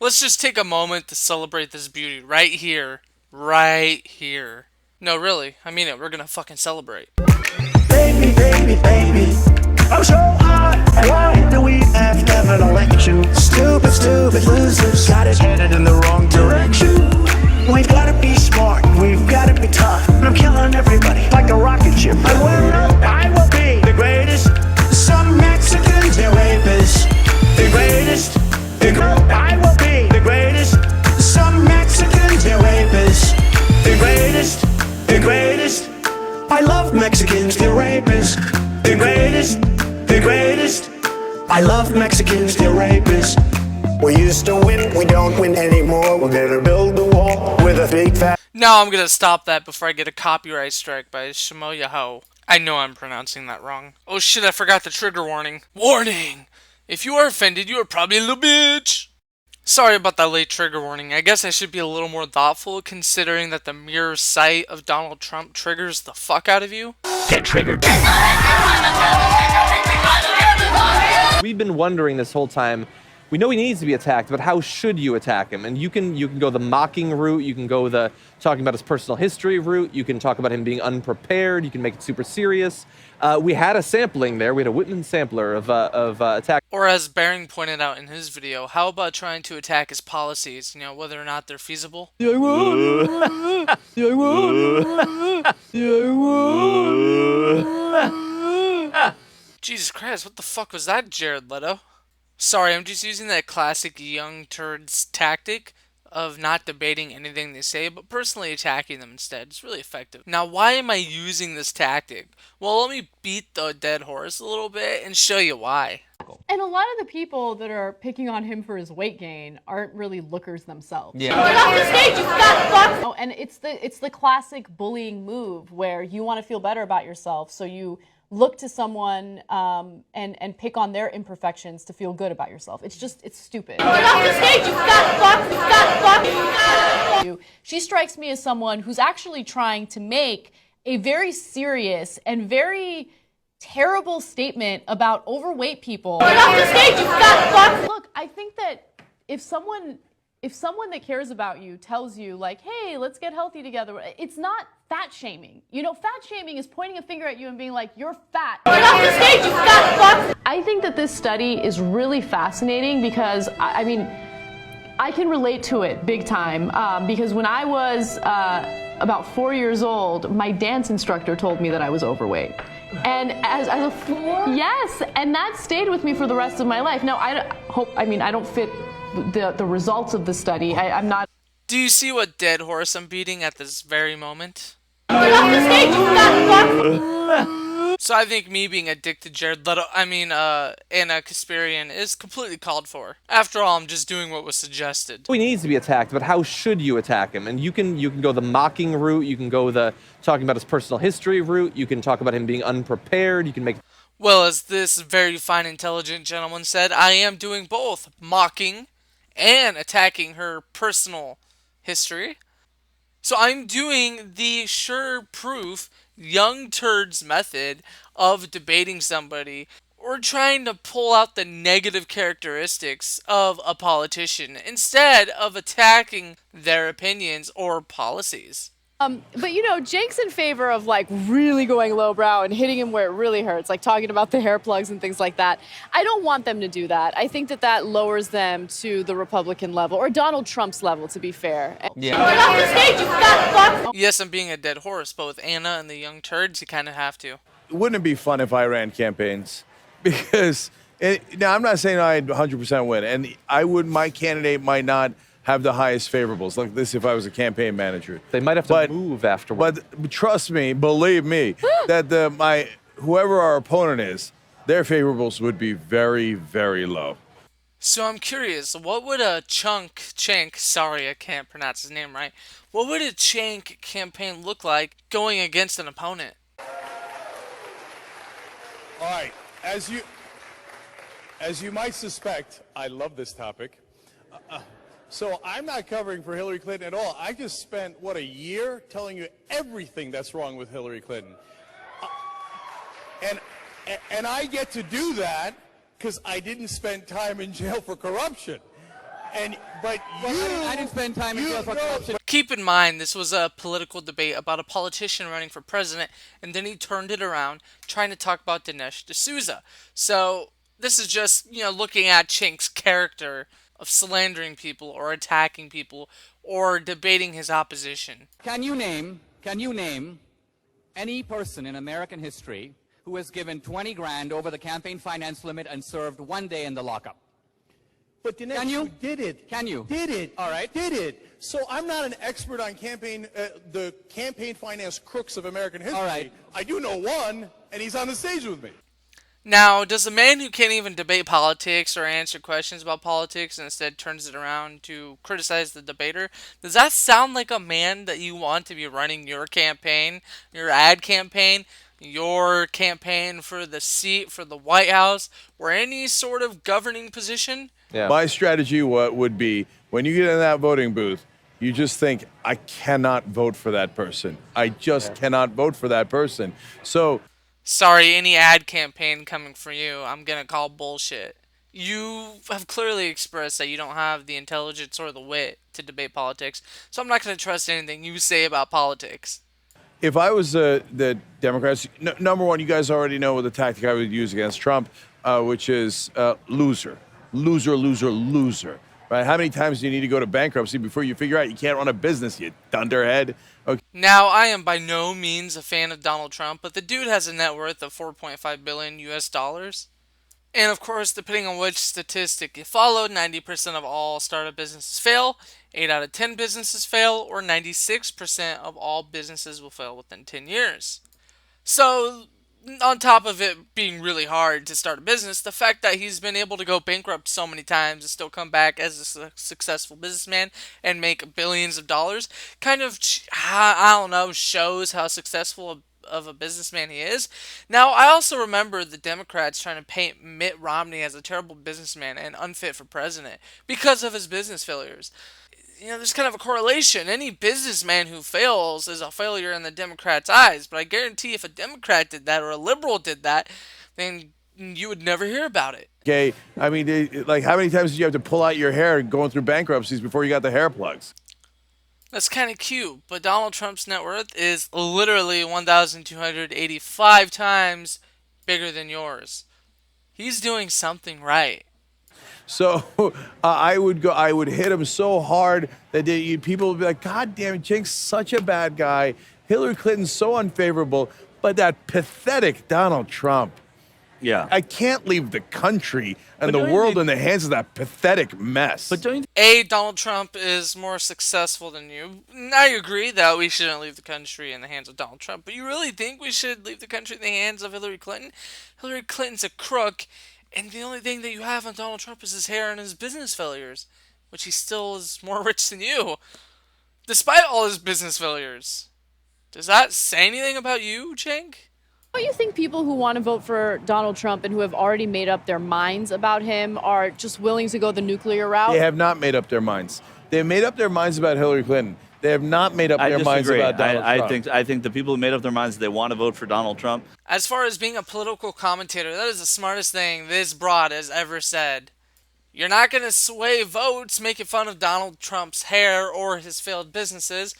Let's just take a moment to celebrate this beauty right here. Right here. No, really. I mean it. We're gonna fucking celebrate. Baby, baby, baby, I'm so hot. Why do we have never elect you? Stupid, stupid losers, got us headed in the wrong direction. We've gotta be smart, we've gotta be tough. I'm killing everybody like a rocket ship. I will be the greatest. Some Mexicans, they're rapists. The greatest. I will be the greatest. Some Mexicans, they're rapists. The greatest. The greatest. I love Mexicans, they're rapists. The greatest. The greatest. I love Mexicans, they're rapists. We used to win, we don't win anymore. We're gonna build a wall with a big fat... Now I'm gonna stop that before I get a copyright strike by Shmo Yaho. I know I'm pronouncing that wrong. Oh shit, I forgot the trigger warning. Warning! If you are offended, you are probably a little bitch. Sorry about that late trigger warning. I guess I should be a little more thoughtful considering that the mere sight of Donald Trump triggers the fuck out of you. Get triggered. We've been wondering this whole time. We know he needs to be attacked, but how should you attack him? And you can go the mocking route, you can go the talking about his personal history route, you can talk about him being unprepared, you can make it super serious. We had a sampling there, we had a Whitman sampler of attack. Or as Baring pointed out in his video, how about trying to attack his policies, you know, whether or not they're feasible? Jesus Christ, what the fuck was that, Jared Leto? Sorry, I'm just using that classic Young Turks tactic of not debating anything they say, but personally attacking them instead. It's really effective. Now, why am I using this tactic? Well, let me beat the dead horse a little bit and show you why. And a lot of the people that are picking on him for his weight gain aren't really lookers themselves. Yeah. Get off the stage, you fat fuck! Oh, and it's the classic bullying move where you want to feel better about yourself, so you look to someone and pick on their imperfections to feel good about yourself. It's stupid. Get off the stage, you fat fuck! You fat fuck! She strikes me as someone who's actually trying to make a very serious and very terrible statement about overweight people. Get off the stage, you fat fuck! Look, I think that if someone that cares about you tells you, like, hey, let's get healthy together, it's not fat shaming. You know, fat shaming is pointing a finger at you and being like, you're fat. Get off the stage, you fat fuck! I think that this study is really fascinating because, I mean, I can relate to it big time because when I was about 4 years old, my dance instructor told me that I was overweight. And as a four? Yes, and that stayed with me for the rest of my life. Now, I don't fit the results of the study. I'm not. Do you see what dead horse I'm beating at this very moment? Get off the stage, you fat fuck! So I think me being a dick to Jared Leto, and a Kasparian is completely called for. After all, I'm just doing what was suggested. He needs to be attacked, but how should you attack him? And you can go the mocking route, you can go the talking about his personal history route, you can talk about him being unprepared, you can make... Well, as this very fine, intelligent gentleman said, I am doing both mocking and attacking her personal history. So I'm doing the sure proof Young Turks method of debating somebody or trying to pull out the negative characteristics of a politician instead of attacking their opinions or policies. But you know, Cenk's in favor of like really going lowbrow and hitting him where it really hurts, like talking about the hair plugs and things like that. I don't want them to do that. I think that lowers them to the Republican level or Donald Trump's level, to be fair. Yeah. Get off the stage, you fat fuck! Yes, I'm being a dead horse, but with Anna and the Young Turks, you kind of have to. Wouldn't it be fun if I ran campaigns? Because now I'm not saying I'd 100% win, and my candidate might not have the highest favorables, like this if I was a campaign manager. They might have to move afterwards. But trust me, believe me, that whoever our opponent is, their favorables would be very, very low. So I'm curious, what would a Cenk, sorry I can't pronounce his name right, what would a Cenk campaign look like going against an opponent? All right, as you might suspect, I love this topic. So I'm not covering for Hillary Clinton at all. I just spent, a year telling you everything that's wrong with Hillary Clinton. And I get to do that because I didn't spend time in jail for corruption. But I didn't spend time in jail for corruption. Keep in mind, this was a political debate about a politician running for president, and then he turned it around, trying to talk about Dinesh D'Souza. So this is just, looking at Cenk's character of slandering people or attacking people or debating his opposition. Can you name any person in American history who has given 20 grand over the campaign finance limit and served 1 day in the lockup? But Dinesh, Can you? you did it. Can you? Did it. All right. Did it. So I'm not an expert on the campaign finance crooks of American history. All right. I do know one, and he's on the stage with me. Now, does a man who can't even debate politics or answer questions about politics and instead turns it around to criticize the debater, does that sound like a man that you want to be running your campaign, your ad campaign, your campaign for the seat for the White House, or any sort of governing position? Yeah. My strategy would be, when you get in that voting booth, you just think, I cannot vote for that person. I just cannot vote for that person. So, Sorry, any ad campaign coming for you, I'm gonna call bullshit. You have clearly expressed that you don't have the intelligence or the wit to debate politics, so I'm not gonna trust anything you say about politics. if I was the Democrats, number one, you guys already know what the tactic I would use against Trump, which is loser, loser, loser, loser. Right? How many times do you need to go to bankruptcy before you figure out you can't run a business, you dunderhead? Okay. Now, I am by no means a fan of Donald Trump, but the dude has a net worth of 4.5 billion US dollars. And of course, depending on which statistic you follow, 90% of all startup businesses fail, 8 out of 10 businesses fail, or 96% of all businesses will fail within 10 years. So, on top of it being really hard to start a business, the fact that he's been able to go bankrupt so many times and still come back as a successful businessman and make billions of dollars kind of, I don't know, shows how successful of a businessman he is. Now, I also remember the Democrats trying to paint Mitt Romney as a terrible businessman and unfit for president because of his business failures. You know, there's kind of a correlation. Any businessman who fails is a failure in the Democrats' eyes. But I guarantee if a Democrat did that or a liberal did that, then you would never hear about it. Okay, I mean, like, how many times did you have to pull out your hair going through bankruptcies before you got the hair plugs? That's kind of cute, but Donald Trump's net worth is literally 1,285 times bigger than yours. He's doing something right. So I would hit him so hard that people would be like, God damn it, Cenk's such a bad guy. Hillary Clinton's so unfavorable, but that pathetic Donald Trump. Yeah. I can't leave the country and the world in the hands of that pathetic mess. But don't you Donald Trump is more successful than you. I agree that we shouldn't leave the country in the hands of Donald Trump, but you really think we should leave the country in the hands of Hillary Clinton? Hillary Clinton's a crook, and the only thing that you have on Donald Trump is his hair and his business failures, which he still is more rich than you, despite all his business failures. Does that say anything about you, Cenk? Don't you think people who want to vote for Donald Trump and who have already made up their minds about him are just willing to go the nuclear route? They have not made up their minds. They have made up their minds about Hillary Clinton. They have not made up their minds about Donald Trump. I think the people who made up their minds they want to vote for Donald Trump. As far as being a political commentator, that is the smartest thing this broad has ever said. You're not going to sway votes making fun of Donald Trump's hair or his failed businesses.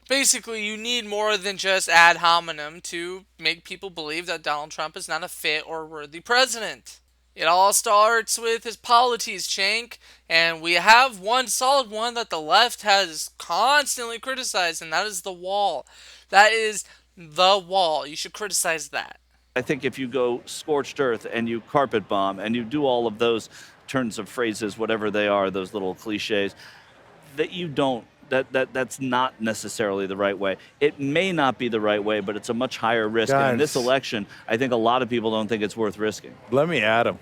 Basically, you need more than just ad hominem to make people believe that Donald Trump is not a fit or worthy president. It all starts with his polities, Cenk, and we have one solid one that the left has constantly criticized, and that is the wall. That is the wall. You should criticize that. I think if you go scorched earth and you carpet bomb and you do all of those turns of phrases, whatever they are, those little cliches, that you don't. That's not necessarily the right way. It may not be the right way, but it's a much higher risk. And in this election, I think a lot of people don't think it's worth risking. Let me at him.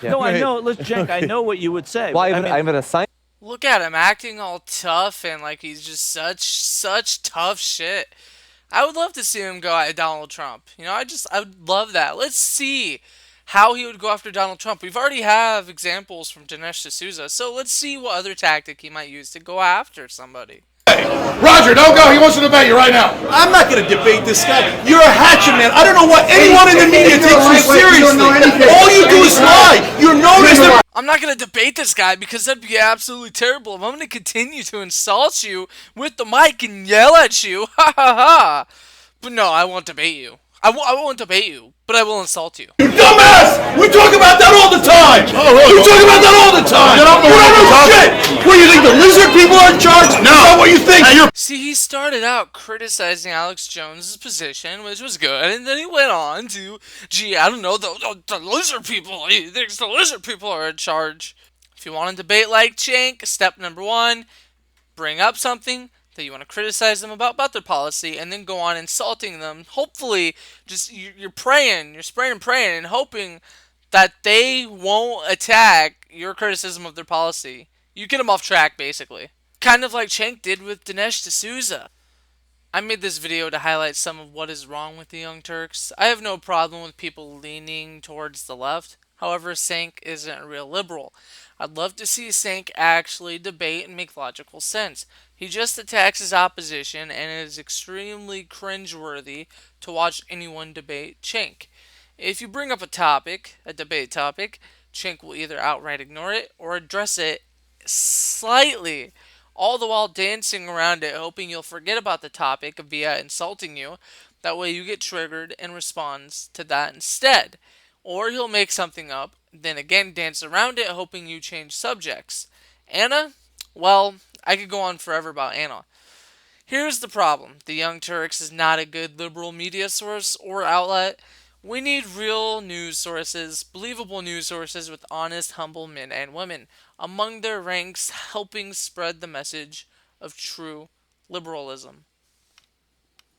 Yeah. No, I know. Listen, Cenk, I know what you would say. Well, I mean, I'm going to sign. Look at him acting all tough and like he's just such tough shit. I would love to see him go at Donald Trump. You know, I would love that. Let's see how he would go after Donald Trump. We've already have examples from Dinesh D'Souza, so let's see what other tactic he might use to go after somebody. Roger, don't go. He wants to debate you right now. I'm not going to debate this guy. You're a hatchet man. I don't know what anyone in the media takes you seriously. All you do is lie. You're known as the... I'm not going to debate this guy because that'd be absolutely terrible. If I'm going to continue to insult you with the mic and yell at you, ha ha ha. But no, I won't debate you. I won't debate you, but I will insult you. You dumbass! We talk about that all the time! We talk about that all the time! You don't know shit! What, do you think the lizard people are in charge? No! Is that what you think? See, he started out criticizing Alex Jones' position, which was good, and then he went on to, gee, I don't know, the lizard people. He thinks the lizard people are in charge. If you want to debate like Cenk, step number one, bring up something that you want to criticize them about their policy, and then go on insulting them. Hopefully, just you're praying, you're spraying and praying, and hoping that they won't attack your criticism of their policy. You get them off track, basically. Kind of like Cenk did with Dinesh D'Souza. I made this video to highlight some of what is wrong with the Young Turks. I have no problem with people leaning towards the left. However, Cenk isn't a real liberal. I'd love to see Cenk actually debate and make logical sense. He just attacks his opposition, and it is extremely cringeworthy to watch anyone debate Cenk. If you bring up a debate topic, Cenk will either outright ignore it or address it slightly, all the while dancing around it, hoping you'll forget about the topic via insulting you. That way you get triggered and responds to that instead. Or he'll make something up, then again dance around it, hoping you change subjects. Anna? Well, I could go on forever about Anna. Here's the problem. The Young Turks is not a good liberal media source or outlet. We need real news sources, believable news sources with honest, humble men and women among their ranks, helping spread the message of true liberalism.